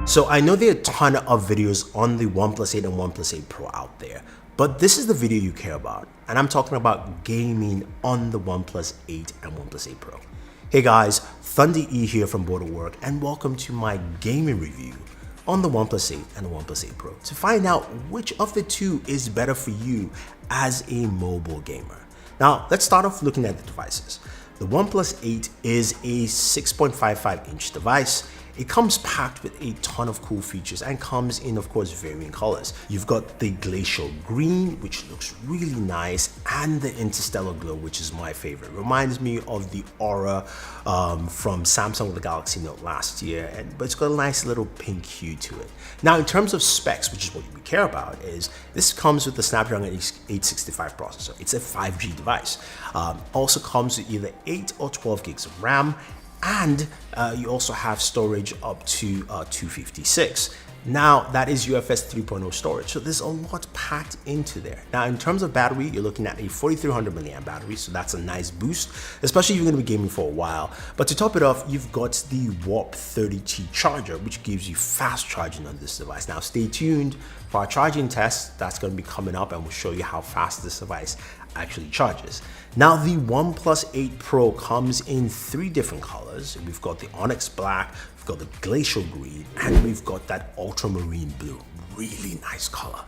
So I know there are a ton of videos on the OnePlus 8 and OnePlus 8 Pro out there, but this is the video you care about, and I'm talking about gaming on the OnePlus 8 and OnePlus 8 Pro. Hey guys, Thunder E here from Border Work, and welcome to my gaming review on the OnePlus 8 and the OnePlus 8 Pro to find out which of the two is better for you as a mobile gamer. Now, let's start off looking at the devices. The OnePlus 8 is a 6.55-inch device. It comes packed with a ton of cool features and comes in, of course, varying colors. You've got the glacial green, which looks really nice, and the interstellar glow, which is my favorite. Reminds me of the Aura from Samsung with the Galaxy Note last year, but it's got a nice little pink hue to it. Now, in terms of specs, which is what we care about, is this comes with the Snapdragon 865 processor. It's a 5G device. Also comes with either 8 or 12 gigs of RAM, and you also have storage up to 256. Now, that is UFS 3.0 storage, so there's a lot packed into there. Now, in terms of battery, you're looking at a 4300 milliamp battery, so that's a nice boost, especially if you're going to be gaming for a while. But to top it off, you've got the Warp 30T charger, which gives you fast charging on this device. Now, stay tuned for our charging test. That's going to be coming up, and we'll show you how fast this device actually charges. Now, the OnePlus 8 Pro comes in 3 different colors. We've got the Onyx Black, we've got the Glacial Green, and we've got that Ultramarine Blue. Really nice color.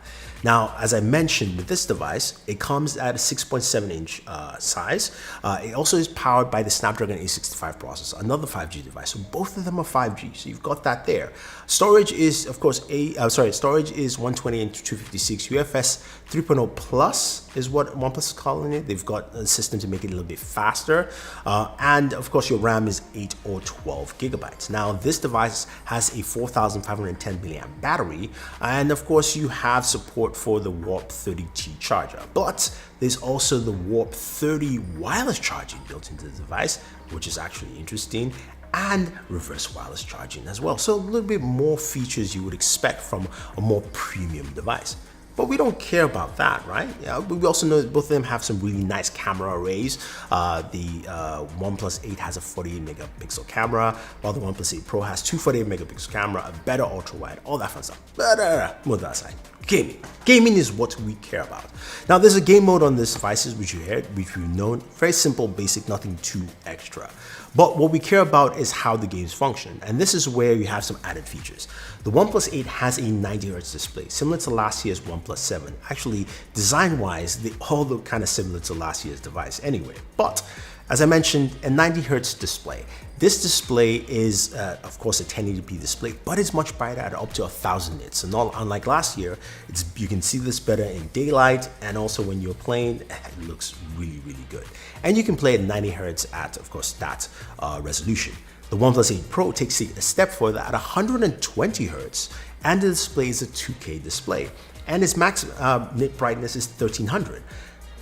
Now, as I mentioned, with this device, it comes at a 6.7-inch size. It also is powered by the Snapdragon 865 processor, another 5G device. So both of them are 5G. So you've got that there. Storage is, of course, storage is 128 into 256. UFS 3.0 Plus is what OnePlus is calling it. They've got a system to make it a little bit faster. And of course, your RAM is 8 or 12 gigabytes. Now, this device has a 4510 milliamp battery. And of course, you have support for the Warp 30T charger, but there's also the Warp 30 wireless charging built into the device, which is actually interesting, and reverse wireless charging as well. So a little bit more features you would expect from a more premium device. But we don't care about that, right? Yeah, we also know that both of them have some really nice camera arrays. The OnePlus 8 has a 48 megapixel camera, while the OnePlus 8 Pro has 2 48 megapixel camera, a better ultra wide, all that fun stuff. But move that aside. Gaming. Gaming is what we care about. Now, there's a game mode on this devices, which we've known. Very simple, basic, nothing too extra. But what we care about is how the games function, and this is where you have some added features. The OnePlus 8 has a 90Hz display, similar to last year's OnePlus 7. Actually, design-wise, they all look kind of similar to last year's device anyway. But as I mentioned, a 90Hz display. This display is, of course, a 1080p display, but it's much brighter at up to 1000 nits. So not unlike last year, you can see this better in daylight, and also when you're playing, it looks really, really good. And you can play at 90 Hz at, of course, that resolution. The OnePlus 8 Pro takes it a step further at 120 Hz, and the display is a 2K display, and its max nit brightness is 1300.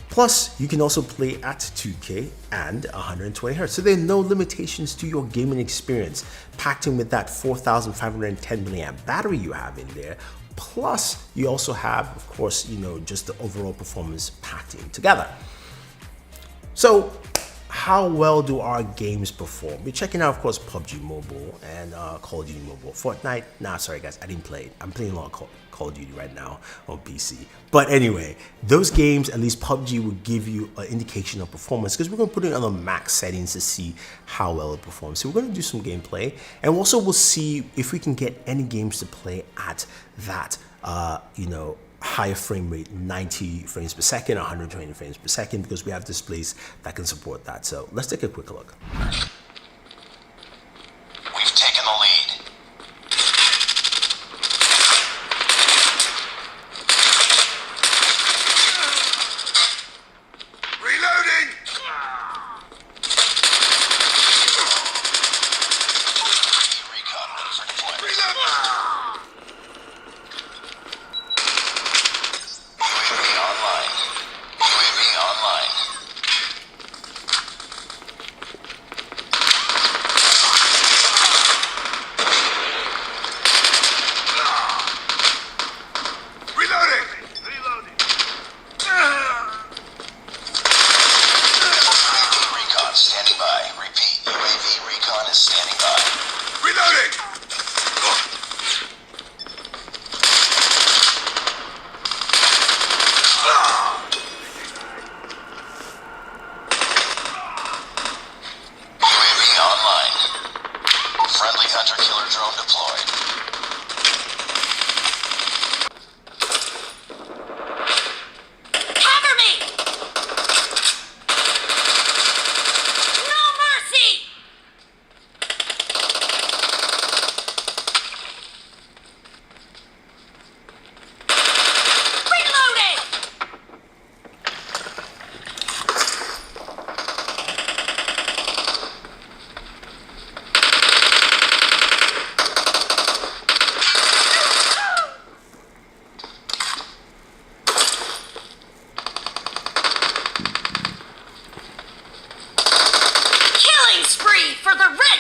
Plus, you can also play at 2K and 120 Hz. So there are no limitations to your gaming experience, packed in with that 4510 milliamp battery you have in there. Plus, you also have, of course, just the overall performance packed in together. So, how well do our games perform? We're checking out, of course, PUBG Mobile and Call of Duty Mobile. Fortnite, nah, sorry guys, I didn't play it. I'm playing a lot of Call of Duty right now on PC. But anyway, those games, at least PUBG, will give you an indication of performance, because we're going to put it on the max settings to see how well it performs. So we're going to do some gameplay, and also we'll see if we can get any games to play at that, higher frame rate, 90 frames per second, 120 frames per second, because we have displays that can support that. So let's take a quick look. We've taken the lead. Reloading! Recon ready for deployment. Reload!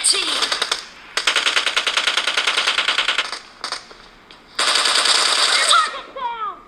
team. Target down.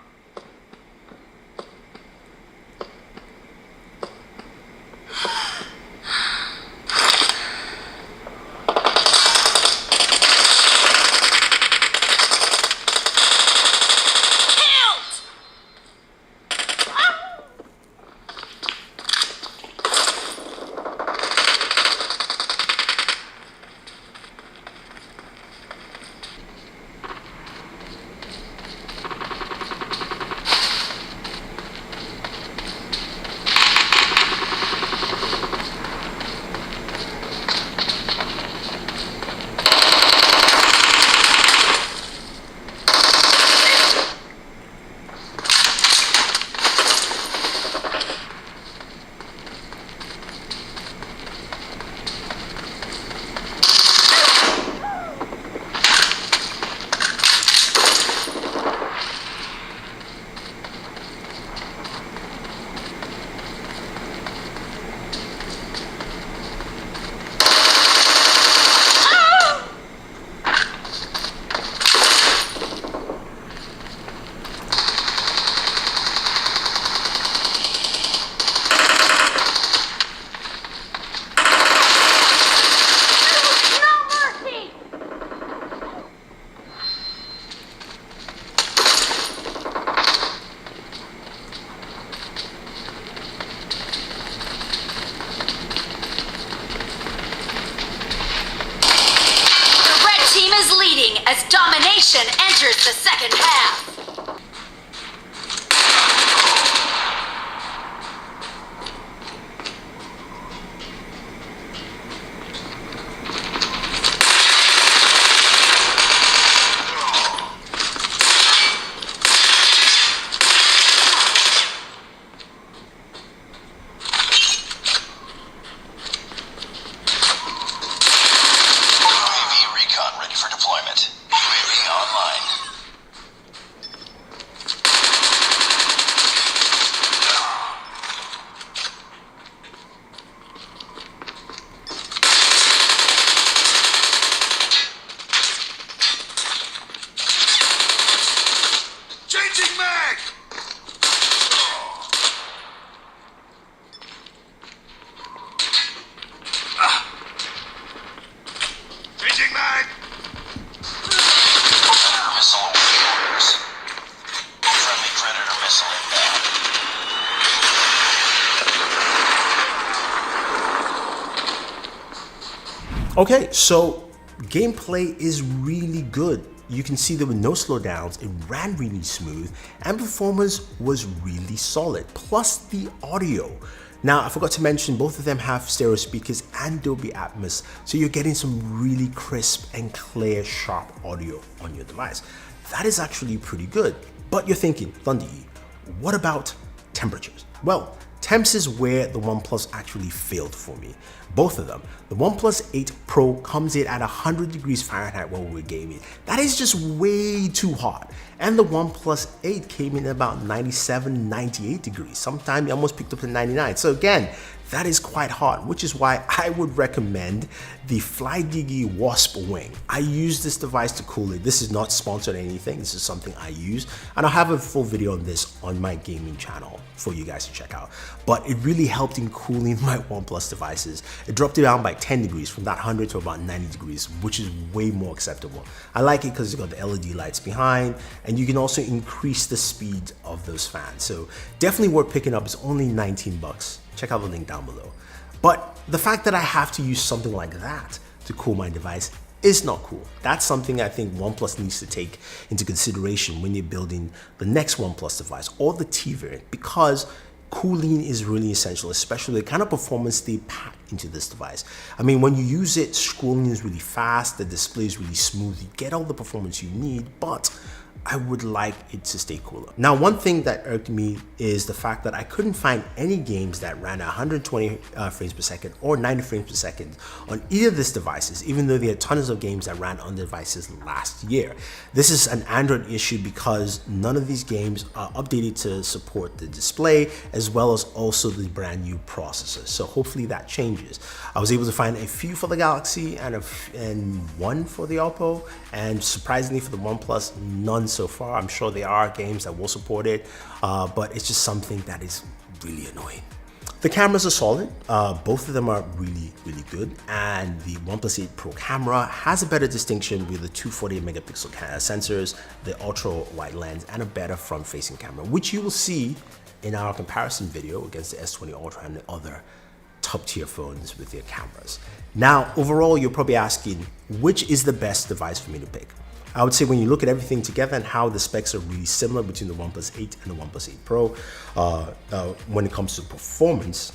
As domination enters the second half. UAV recon ready for deployment. UAV online. Changing mag! Changing mag! Predator missile awaiting orders. Friendly Predator missile inbound. Okay, so gameplay is really good. You can see there were no slowdowns, it ran really smooth, and performance was really solid, plus the audio. Now, I forgot to mention both of them have stereo speakers and Dolby Atmos, so you're getting some really crisp and clear, sharp audio on your device. That is actually pretty good. But you're thinking, Thunder E, what about temperatures? Well, temps is where the OnePlus actually failed for me. Both of them. The OnePlus 8 Pro comes in at 100 degrees Fahrenheit while we're gaming. That is just way too hot. And the OnePlus 8 came in at about 97, 98 degrees. Sometimes it almost picked up to 99. So again, that is quite hot, which is why I would recommend the FlyDigi Wasp Wing. I use this device to cool it. This is not sponsored or anything. This is something I use, and I'll have a full video on this on my gaming channel for you guys to check out. But it really helped in cooling my OnePlus devices. It dropped it down by 10 degrees from that 100 to about 90 degrees, which is way more acceptable. I like it because it's got the LED lights behind, and you can also increase the speed of those fans. So definitely worth picking up. It's only 19 bucks. Check out the link down below. But the fact that I have to use something like that to cool my device is not cool. That's something I think OnePlus needs to take into consideration when you're building the next OnePlus device or the T variant, because cooling is really essential, especially the kind of performance they pack into this device. I mean, when you use it, scrolling is really fast, the display is really smooth, you get all the performance you need, but I would like it to stay cooler. Now, one thing that irked me is the fact that I couldn't find any games that ran at 120 frames per second or 90 frames per second on either of these devices, even though there are tons of games that ran on the devices last year. This is an Android issue because none of these games are updated to support the display as well as also the brand new processor. So hopefully that changes. I was able to find a few for the Galaxy and one for the Oppo, and surprisingly for the OnePlus, none so far. I'm sure there are games that will support it, but it's just something that is really annoying. The cameras are solid. Both of them are really good, and the OnePlus 8 Pro camera has a better distinction with the 248 megapixel sensors, the ultra wide lens, and a better front-facing camera, which you will see in our comparison video against the S20 Ultra and the other top-tier phones with their cameras. Now, overall, you're probably asking, which is the best device for me to pick? I would say when you look at everything together and how the specs are really similar between the OnePlus 8 and the OnePlus 8 Pro, when it comes to performance,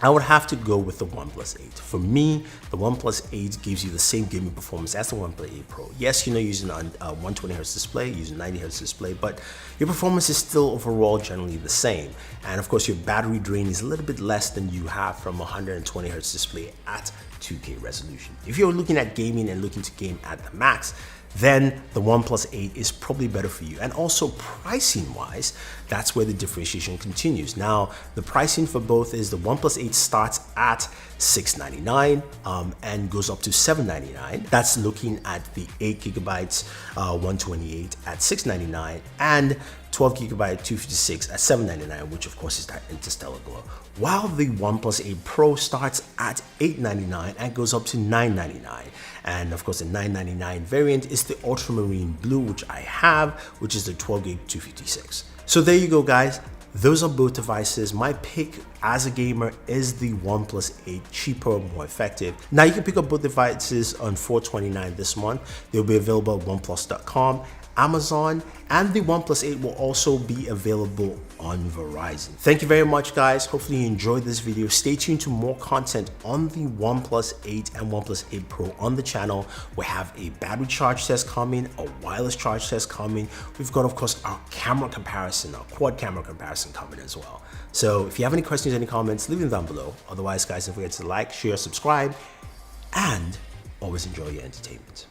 I would have to go with the OnePlus 8. For me, the OnePlus 8 gives you the same gaming performance as the OnePlus 8 Pro. Yes, you're not using a 120Hz display, using 90Hz display, but your performance is still overall generally the same. And of course, your battery drain is a little bit less than you have from a 120Hz display at 2K resolution. If you're looking at gaming and looking to game at the max, then the OnePlus 8 is probably better for you. And also pricing wise, that's where the differentiation continues. Now, the pricing for both is the OnePlus 8 starts at $699 and goes up to $799. That's looking at the 8GB 128 at $699 and 12GB 256 at $799, which of course is that interstellar glow. While the OnePlus 8 Pro starts at $899 and goes up to $999. And of course the $999 variant is the ultramarine blue, which I have, which is the 12GB 256. So there you go, guys. Those are both devices. My pick as a gamer is the OnePlus 8, cheaper, more effective. Now you can pick up both devices on $429 this month. They'll be available at oneplus.com, Amazon, and the OnePlus 8 will also be available on Verizon. Thank you very much, guys. Hopefully you enjoyed this video. Stay tuned to more content on the OnePlus 8 and OnePlus 8 Pro on the channel. We have a battery charge test coming, a wireless charge test coming. We've got, of course, our camera comparison, our quad camera comparison coming as well. So if you have any questions, any comments, leave them down below. Otherwise, guys, don't forget to like, share, subscribe, and always enjoy your entertainment.